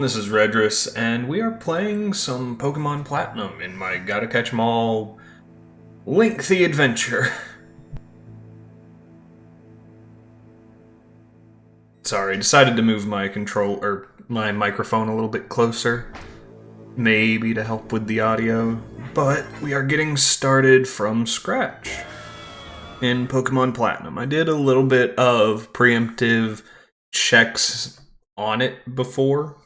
This is Redris, and we are playing some Pokemon Platinum in my Gotta Catch 'em All lengthy adventure. Sorry, decided to move my my microphone a little bit closer, maybe to help with the audio, but we are getting started from scratch in Pokemon Platinum. I did a little bit of preemptive checks on it before.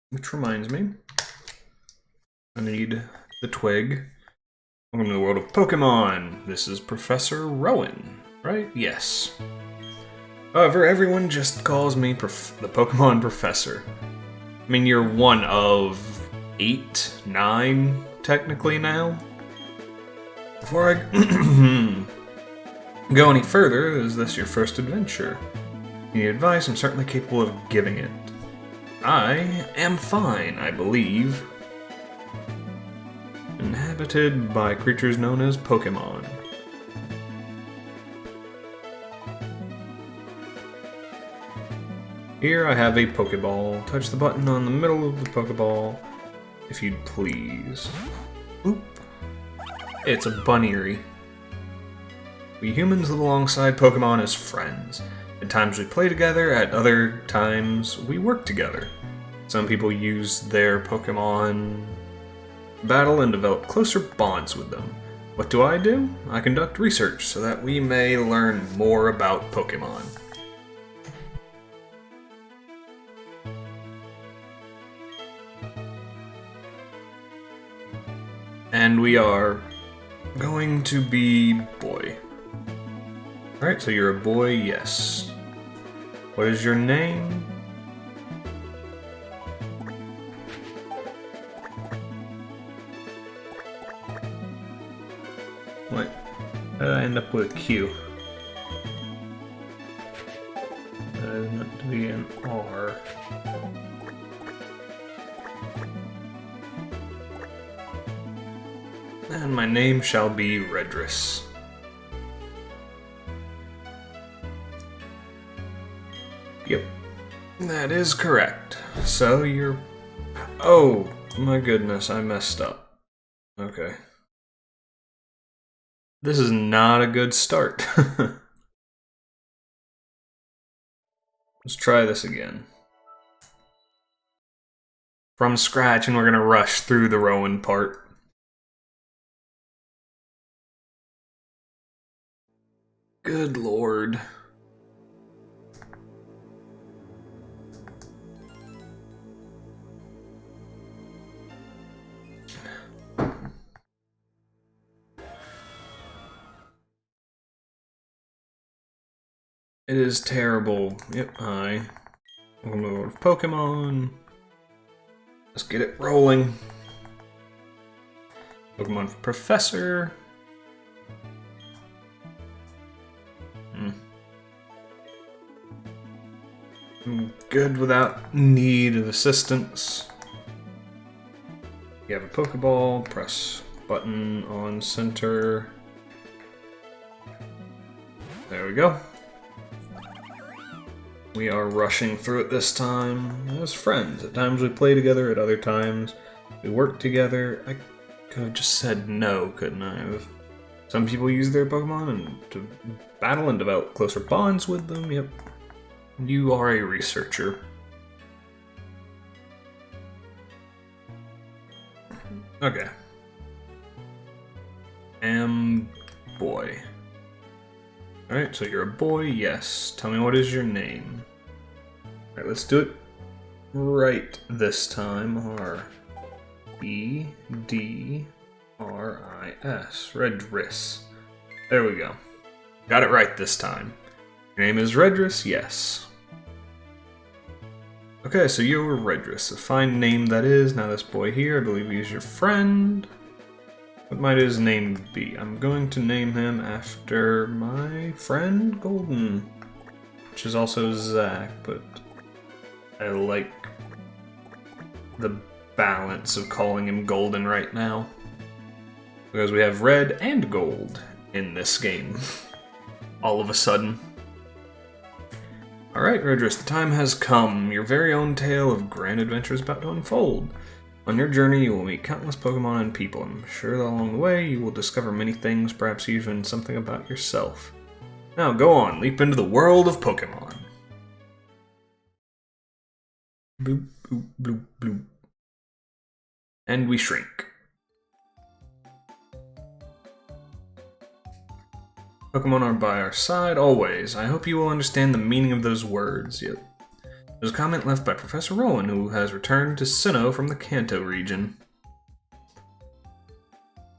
Which reminds me, I need the twig. Welcome to the world of Pokemon. This is Professor Rowan, right? Yes. However, everyone just calls me the Pokemon Professor. I mean, you're one of 8, 9, technically now. Before I go any further, is this your first adventure? You need advice? I'm certainly capable of giving it. I am fine, I believe. Inhabited by creatures known as Pokemon. Here I have a Pokeball. Touch the button on the middle of the Pokeball, if you'd please. Oop. It's a Buneary. We humans live alongside Pokemon as friends. At times we play together, at other times we work together. Some people use their Pokemon battle and develop closer bonds with them. What do? I conduct research so that we may learn more about Pokemon. And we are going to be boy. Alright, so you're a boy, yes. What is your name? What? How did I end up with a Q? That is meant to be an R. And my name shall be Redris. Yep, that is correct. So you're... Oh, my goodness, I messed up. Okay. This is not a good start. Let's try this again. From scratch, and we're gonna rush through the Rowan part. Good lord. It is terrible. Yep, hi. Welcome to the world of Pokemon. Let's get it rolling. Pokemon Professor. I'm good without need of assistance. You have a Pokeball, press button on center. There we go. We are rushing through it this time as friends. At times we play together, at other times we work together. I could have just said no, couldn't I? Some people use their Pokemon to battle and develop closer bonds with them. Yep. You are a researcher. Okay. Boy. Alright, so you're a boy, yes. Tell me, what is your name? Alright, let's do it right this time. R-E-D-R-I-S. Redris. There we go. Got it right this time. Your name is Redris, yes. Okay, so you're Redris. A fine name that is. Now this boy here, I believe he's your friend. What might his name be? I'm going to name him after my friend Golden, which is also Zach, but I like the balance of calling him Golden right now, because we have red and gold in this game all of a sudden. Alright, Redress, the time has come. Your very own tale of grand adventure is about to unfold. On your journey, you will meet countless Pokemon and people. I'm sure that along the way, you will discover many things, perhaps even something about yourself. Now, go on, leap into the world of Pokemon. Bloop, bloop, bloop, bloop. And we shrink. Pokemon are by our side always. I hope you will understand the meaning of those words. Yep. There's a comment left by Professor Rowan, who has returned to Sinnoh from the Kanto region.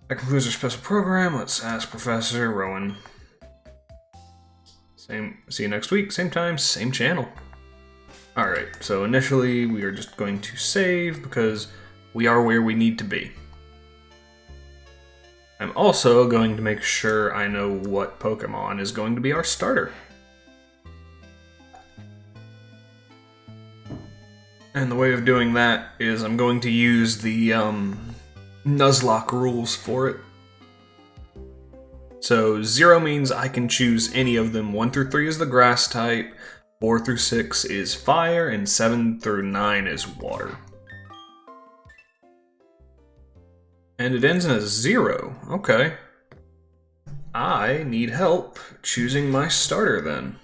That concludes our special program. Let's ask Professor Rowan. See you next week, same time, same channel. Alright, so initially we are just going to save because we are where we need to be. I'm also going to make sure I know what Pokemon is going to be our starter. And the way of doing that is I'm going to use the Nuzlocke rules for it. So 0 means I can choose any of them. 1 through 3 is the grass type, 4 through 6 is fire, and 7 through 9 is water. And it ends in a 0. Okay. I need help choosing my starter then.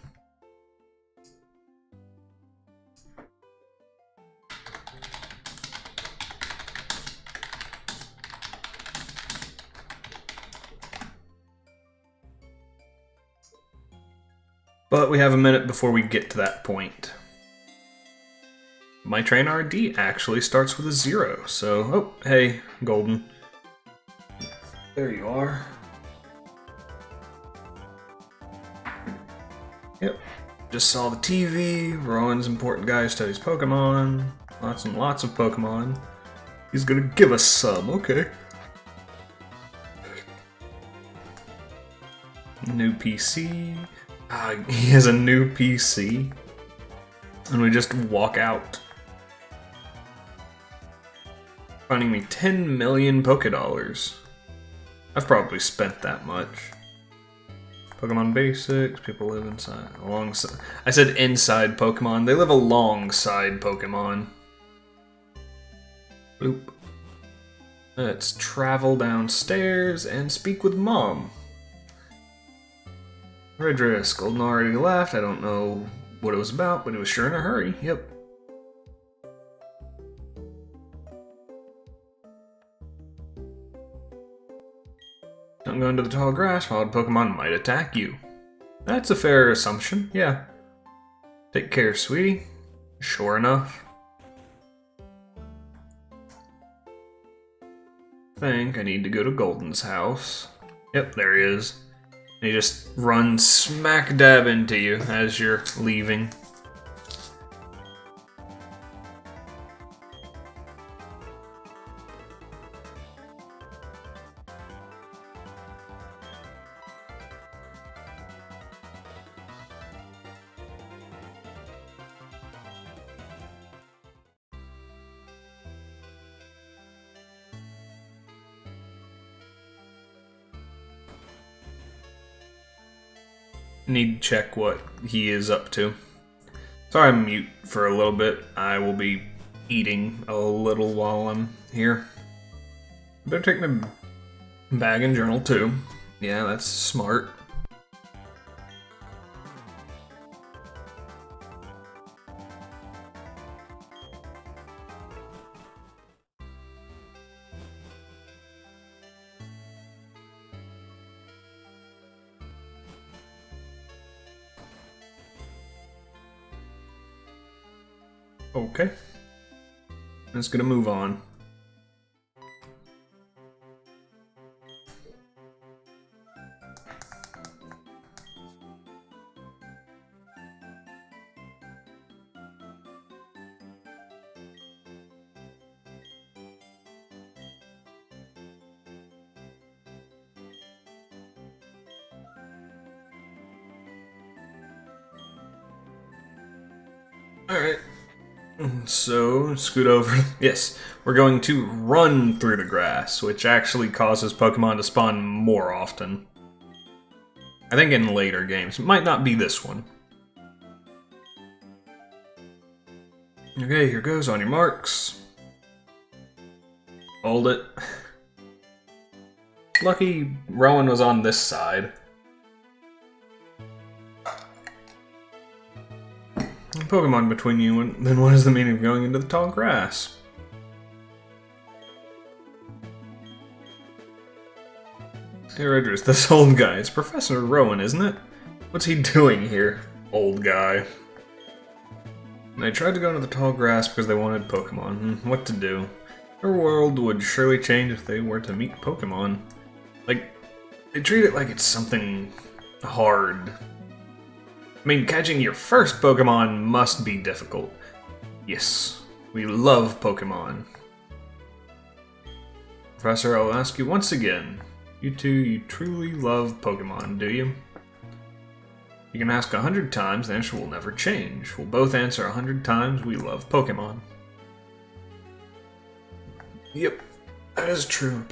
But we have a minute before we get to that point. My trainer ID actually starts with a 0, so... Oh, hey, Golden. There you are. Yep. Just saw the TV. Rowan's important guy studies Pokemon. Lots and lots of Pokemon. He's gonna give us some, okay. New PC. He has a new PC. And we just walk out. Finding me 10 million Pokédollars. I've probably spent that much. Pokemon Basics, people live inside, alongside. I said inside Pokemon, they live alongside Pokemon. Bloop. Let's travel downstairs and speak with Mom. Redress, Golden already left, I don't know what it was about, but he was sure in a hurry, yep. Don't go into the tall grass, wild Pokemon might attack you. That's a fair assumption, yeah. Take care, sweetie. Sure enough. Think I need to go to Golden's house. Yep, there he is. And he just runs smack dab into you as you're leaving. Need to check what he is up to. Sorry I'm mute for a little bit. I will be eating a little while I'm here. Better take my bag and journal too. Yeah, that's smart. Okay. Let's gonna move on. Alright. So, scoot over. Yes, we're going to run through the grass, which actually causes Pokemon to spawn more often. I think in later games. It might not be this one. Okay, here goes, on your marks. Hold it. Lucky Rowan was on this side. Pokemon between you, and then what is the meaning of going into the tall grass? Hey Rodgers, this old guy. It's Professor Rowan, isn't it? What's he doing here, old guy? And they tried to go into the tall grass because they wanted Pokemon. What to do? Their world would surely change if they were to meet Pokemon. Like, they treat it like it's something hard. I mean, catching your first Pokemon must be difficult. Yes, we love Pokemon. Professor, I'll ask you once again. You two, you truly love Pokemon, do you? You can ask 100 times, the answer will never change. We'll both answer 100 times, we love Pokemon. Yep, that is true.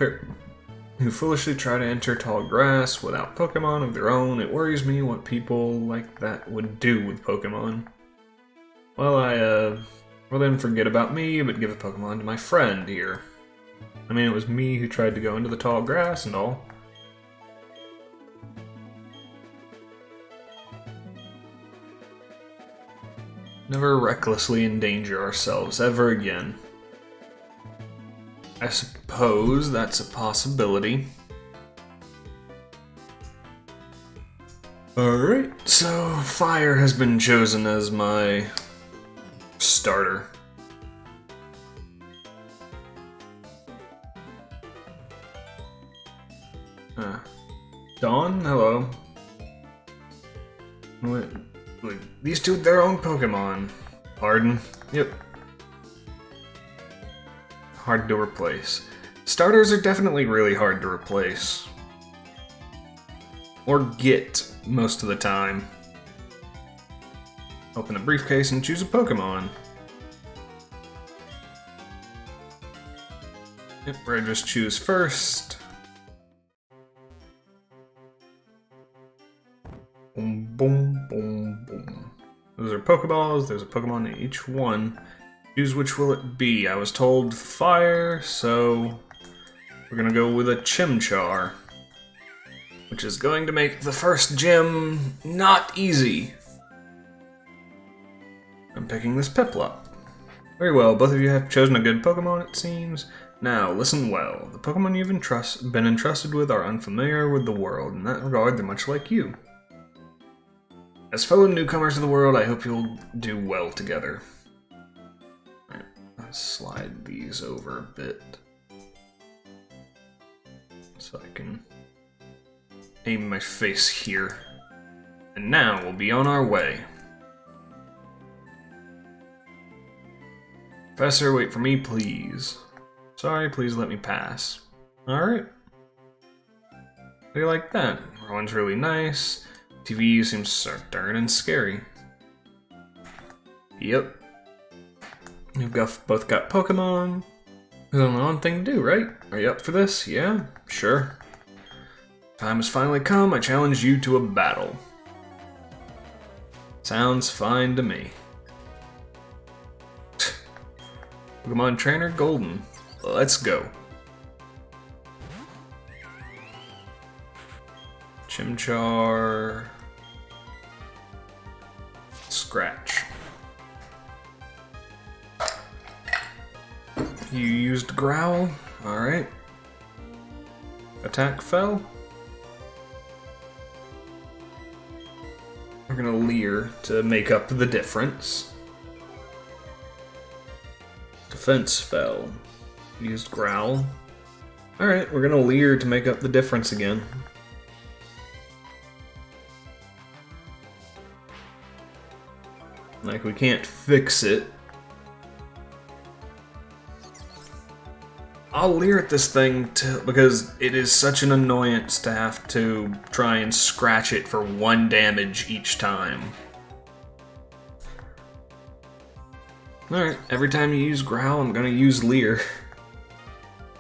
Who foolishly try to enter tall grass without Pokemon of their own. It worries me what people like that would do with Pokemon. Well, then forget about me, but give a Pokemon to my friend here. I mean, it was me who tried to go into the tall grass and all. Never recklessly endanger ourselves ever again. I suppose that's a possibility. Alright, so fire has been chosen as my starter. Dawn, hello. Wait, these two, their own Pokemon. Pardon? Yep. Hard to replace. Starters are definitely really hard to replace. Or get, most of the time. Open the briefcase and choose a Pokemon. Yep, I just choose first. Boom, boom, boom, boom. Those are Pokeballs, there's a Pokemon in each one. Choose which will it be. I was told fire, so we're gonna go with a Chimchar. Which is going to make the first gym not easy. I'm picking this Piplup. Very well, both of you have chosen a good Pokemon, it seems. Now, listen well. The Pokemon you've been entrusted with are unfamiliar with the world. In that regard, they're much like you. As fellow newcomers to the world, I hope you'll do well together. Alright, I'll slide these over a bit. So I can aim my face here. And now we'll be on our way. Professor, wait for me, please. Sorry, please let me pass. Alright. How do you like that? Everyone's really nice. TV seems so darn and scary. Yep. We've both got Pokemon. There's only one thing to do, right? Are you up for this? Yeah? Sure. Time has finally come. I challenge you to a battle. Sounds fine to me. Pokemon Trainer Golden. Let's go. Chimchar. Scratch. You used Growl. Alright. Attack fell. We're gonna Leer to make up the difference. Defense fell. Used Growl. Alright, we're gonna Leer to make up the difference again. Like, we can't fix it. I'll Leer at this thing because it is such an annoyance to have to try and scratch it for 1 damage each time. Alright, every time you use Growl, I'm gonna use Leer.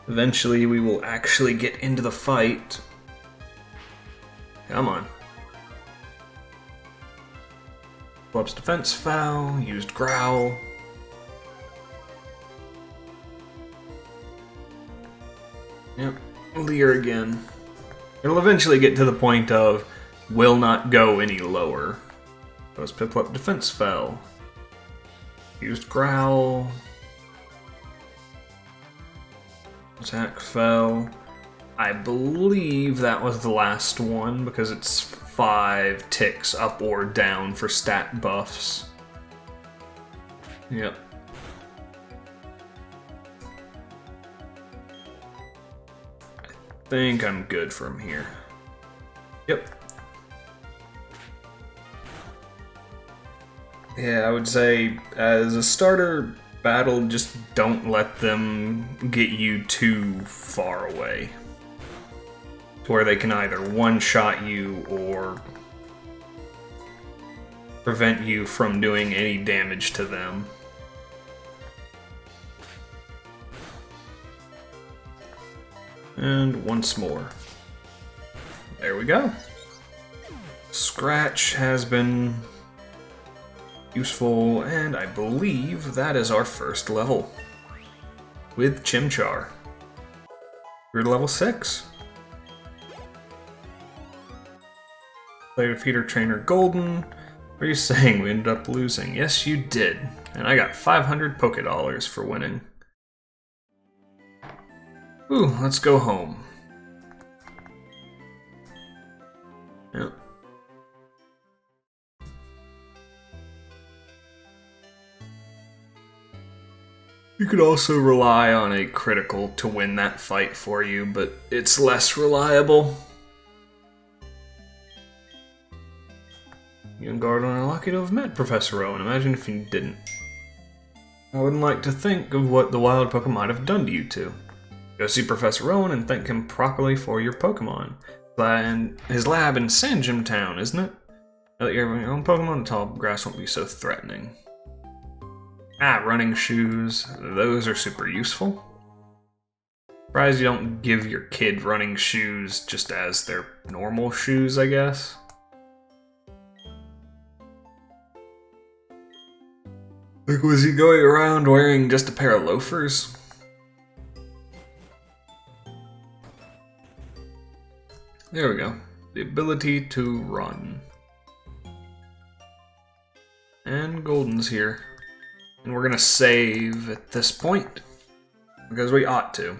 Eventually, we will actually get into the fight. Come on. Piplups defense foul, used Growl. Yep, Leer again. It'll eventually get to the point of will not go any lower. Those Piplup defense fell. Used Growl. Attack fell. I believe that was the last one because it's 5 ticks up or down for stat buffs. Yep. I think I'm good from here. Yep. Yeah, I would say as a starter battle, just don't let them get you too far away. To where they can either one-shot you or prevent you from doing any damage to them. And once more. There we go. Scratch has been useful, and I believe that is our first level. With Chimchar. We're to level 6. Player defeater trainer Golden. What are you saying? We ended up losing. Yes, you did. And I got 500 Poké-Dollars for winning. Ooh, let's go home. Yep. You could also rely on a critical to win that fight for you, but it's less reliable. You and Gardner are lucky to have met Professor Owen. Imagine if you didn't. I wouldn't like to think of what the wild Pokemon might have done to you two. Go see Professor Owen and thank him properly for your Pokemon. And his lab in Sandgem Town, isn't it? Now that you're your own Pokemon, the tall grass won't be so threatening. Ah, running shoes. Those are super useful. Surprised you don't give your kid running shoes just as their normal shoes, I guess. Like, was he going around wearing just a pair of loafers? There we go. The ability to run. And Golden's here. And we're gonna save at this point. Because we ought to.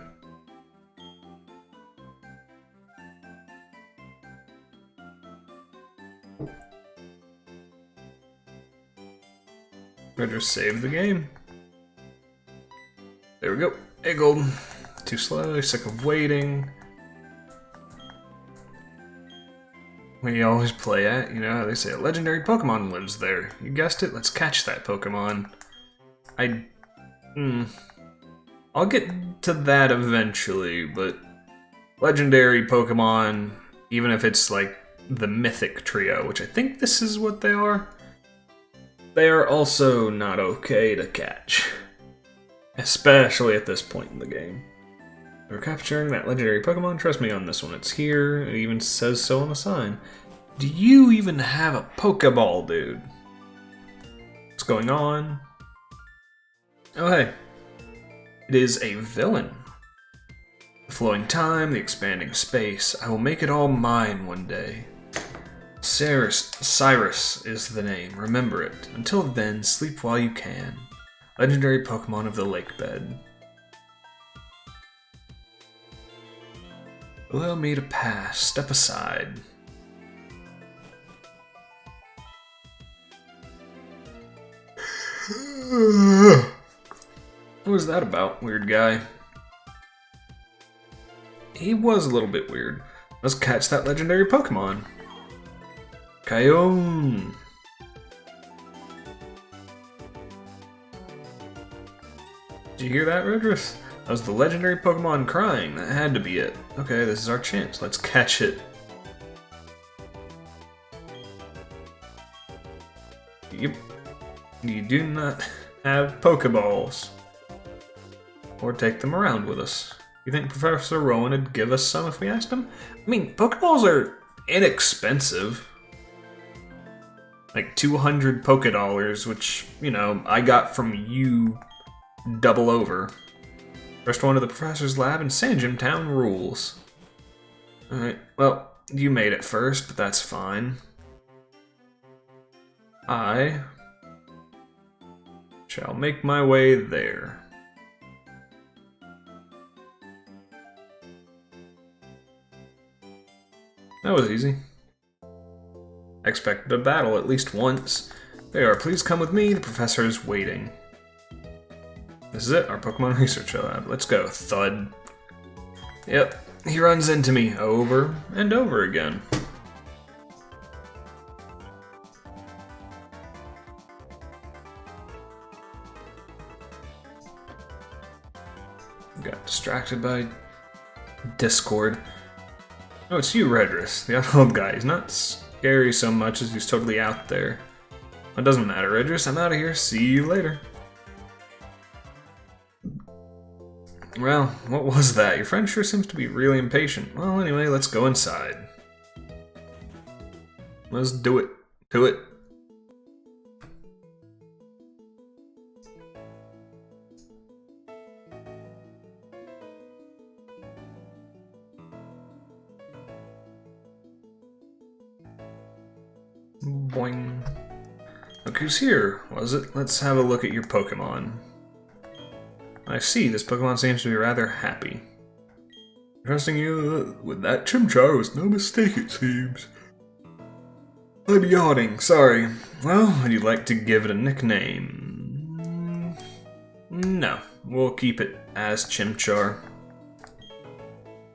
We'll just save the game. There we go. Hey Golden. Too slow, sick of waiting. We always play at, you know how they say a legendary Pokemon lives there. You guessed it, let's catch that Pokemon. I'll get to that eventually, but legendary Pokemon, even if it's like the Mythic Trio, which I think this is what they are also not okay to catch. Especially at this point in the game. We're capturing that legendary Pokemon, trust me on this one, it's here, it even says so on the sign. Do you even have a Pokeball, dude? What's going on? Oh hey, it is a villain. The flowing time, the expanding space, I will make it all mine one day. Cyrus is the name, remember it. Until then, sleep while you can. Legendary Pokemon of the lake bed. Allow me to pass. Step aside. What was that about, weird guy? He was a little bit weird. Let's catch that legendary Pokemon. Kyone. Did you hear that, Redris? That was the legendary Pokemon crying. That had to be it. Okay, this is our chance. Let's catch it. Yep. You do not have Pokeballs. Or take them around with us. You think Professor Rowan would give us some if we asked him? I mean, Pokeballs are inexpensive. Like 200 Poké-Dollars, which, you know, I got from you double over. First one to the professor's lab in Sangem Town rules. Alright, well, you made it first, but that's fine. I shall make my way there. That was easy. I expected a battle at least once. There you are, please come with me, the professor is waiting. This is it, our Pokemon Research Lab. Let's go, thud. Yep, he runs into me over and over again. Got distracted by Discord. Oh, it's you, Redris, the old guy. He's not scary so much as he's totally out there. It doesn't matter, Redris. I'm out of here. See you later. Well, what was that? Your friend sure seems to be really impatient. Well, anyway, let's go inside. Let's do it. Do it. Boing. Look who's here, was it? Let's have a look at your Pokemon. I see, this Pokemon seems to be rather happy. Trusting you with that Chimchar was no mistake, it seems. I'm yawning, sorry. Well, would you like to give it a nickname? No, we'll keep it as Chimchar.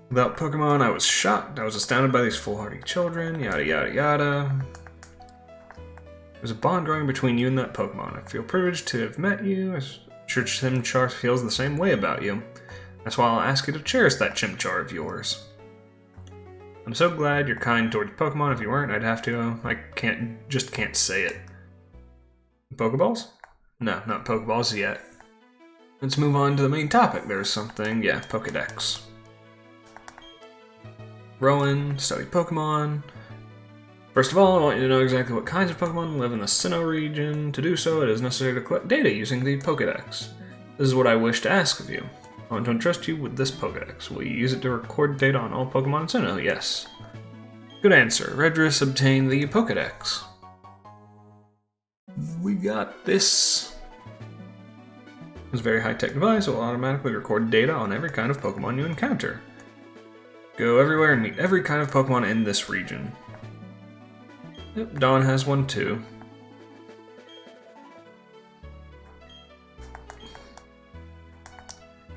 Without Pokemon, I was shocked. I was astounded by these foolhardy children, yada yada yada. There's a bond growing between you and that Pokemon. I feel privileged to have met you. I'm sure Chimchar feels the same way about you. That's why I'll ask you to cherish that Chimchar of yours. I'm so glad you're kind towards Pokemon. If you weren't, I'd have to. I can't say it. Pokeballs? No, not Pokeballs yet. Let's move on to the main topic. There's something, yeah, Pokedex. Rowan, study Pokemon. First of all, I want you to know exactly what kinds of Pokemon live in the Sinnoh region. To do so, it is necessary to collect data using the Pokedex. This is what I wish to ask of you. I want to entrust you with this Pokedex. Will you use it to record data on all Pokemon in Sinnoh? Yes. Good answer. Redris obtained the Pokedex. We got this. This very high-tech device will automatically record data on every kind of Pokemon you encounter. Go everywhere and meet every kind of Pokemon in this region. Yep, Dawn has one too.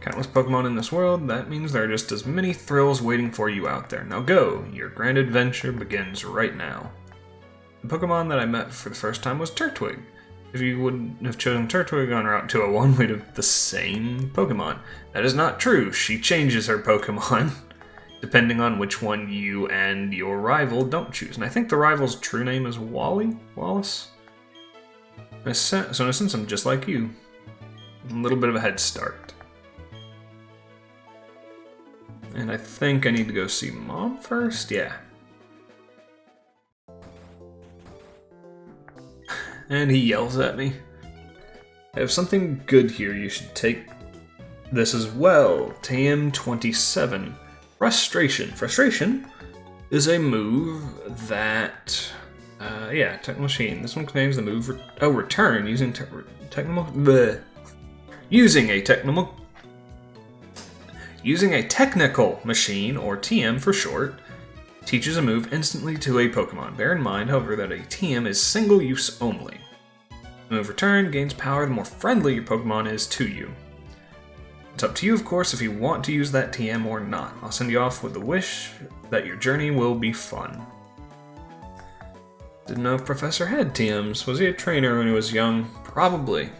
Countless Pokemon in this world, that means there are just as many thrills waiting for you out there. Now go, your grand adventure begins right now. The Pokemon that I met for the first time was Turtwig. If you wouldn't have chosen Turtwig on Route 201, we'd have the same Pokemon. That is not true, she changes her Pokemon. Depending on which one you and your rival don't choose. And I think the rival's true name is Wallace? So in a sense, I'm just like you. A little bit of a head start. And I think I need to go see Mom first? Yeah. And he yells at me. I have something good here. You should take this as well. TM27. Frustration. Frustration is a move that, yeah, Techno Machine. This one contains the move, Return, using using a technical machine, or TM for short, teaches a move instantly to a Pokemon. Bear in mind, however, that a TM is single use only. The move Return gains power the more friendly your Pokemon is to you. It's up to you, of course, if you want to use that TM or not. I'll send you off with the wish that your journey will be fun. Didn't know if Professor had TMs. Was he a trainer when he was young? Probably.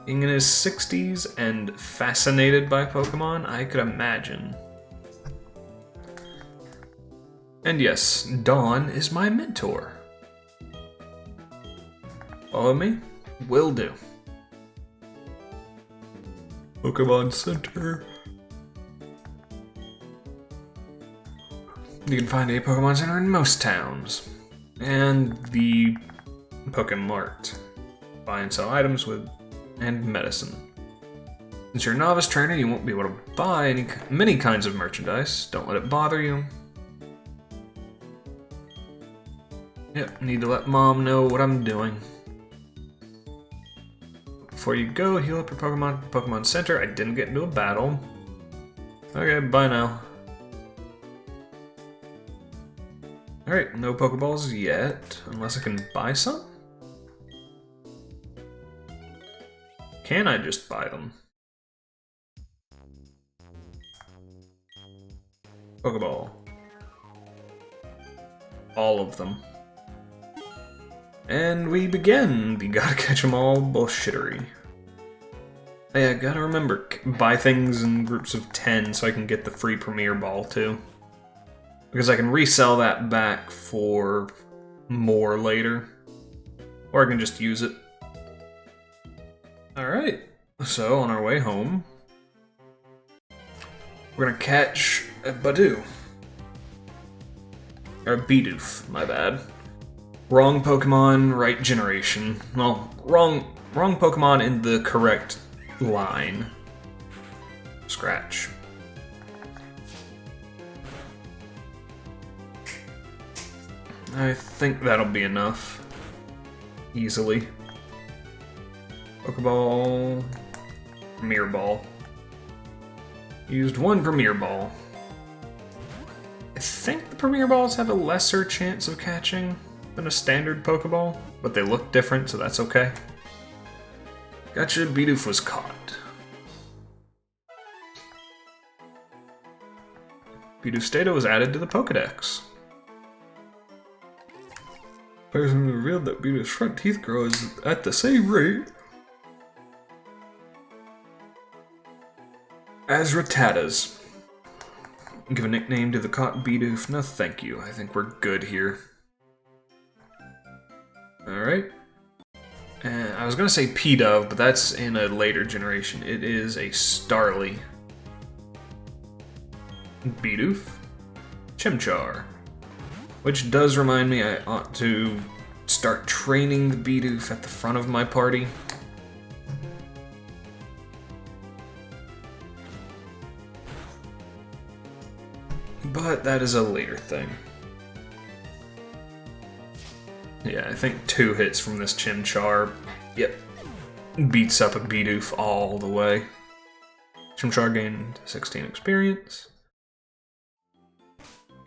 Being in his 60s and fascinated by Pokemon, I could imagine. And yes, Dawn is my mentor. Follow me? Will do. Pokemon Center. You can find a Pokemon Center in most towns. And the Pokemart. Buy and sell items with and medicine. Since you're a novice trainer, you won't be able to buy many kinds of merchandise. Don't let it bother you. Yep, need to let Mom know what I'm doing. Before you go, heal up your Pokemon at the Pokemon Center. I didn't get into a battle. Okay, bye now. Alright, no Pokeballs yet, unless I can buy some? Can I just buy them? Pokeball. All of them. And we begin the gotta catch 'em all bullshittery. Yeah, gotta remember, buy things in groups of 10 so I can get the free Premier Ball too. Because I can resell that back for more later. Or I can just use it. Alright, so on our way home, we're gonna catch a Bidoof. Or a Bidoof, my bad. Wrong Pokemon, right generation. Well, wrong Pokemon in the correct line. Scratch. I think that'll be enough. Easily. Pokeball. Premier Ball. Used one Premier Ball. I think the Premier Balls have a lesser chance of catching than a standard Pokeball, but they look different, so that's okay. Gotcha, Bidoof was caught. Bidoof's data was added to the Pokedex. Players have revealed that Bidoof's front teeth grow at the same rate as Rattata's. Give a nickname to the caught Bidoof. No, thank you. I think we're good here. Alright. And I was gonna say Pidove, but that's in a later generation. It is a Starly. Bidoof. Chimchar. Which does remind me I ought to start training the Bidoof at the front of my party. But that is a later thing. Yeah, I think 2 hits from this Chimchar, yep, beats up a Bidoof all the way. Chimchar gained 16 experience.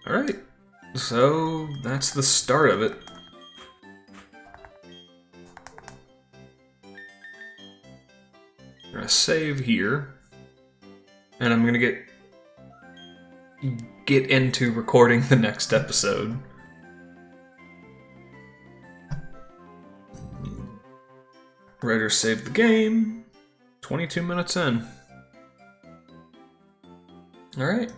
Alright, so that's the start of it. I'm gonna save here, and I'm gonna get into recording the next episode. Writer saved the game. 22 minutes in. Alright.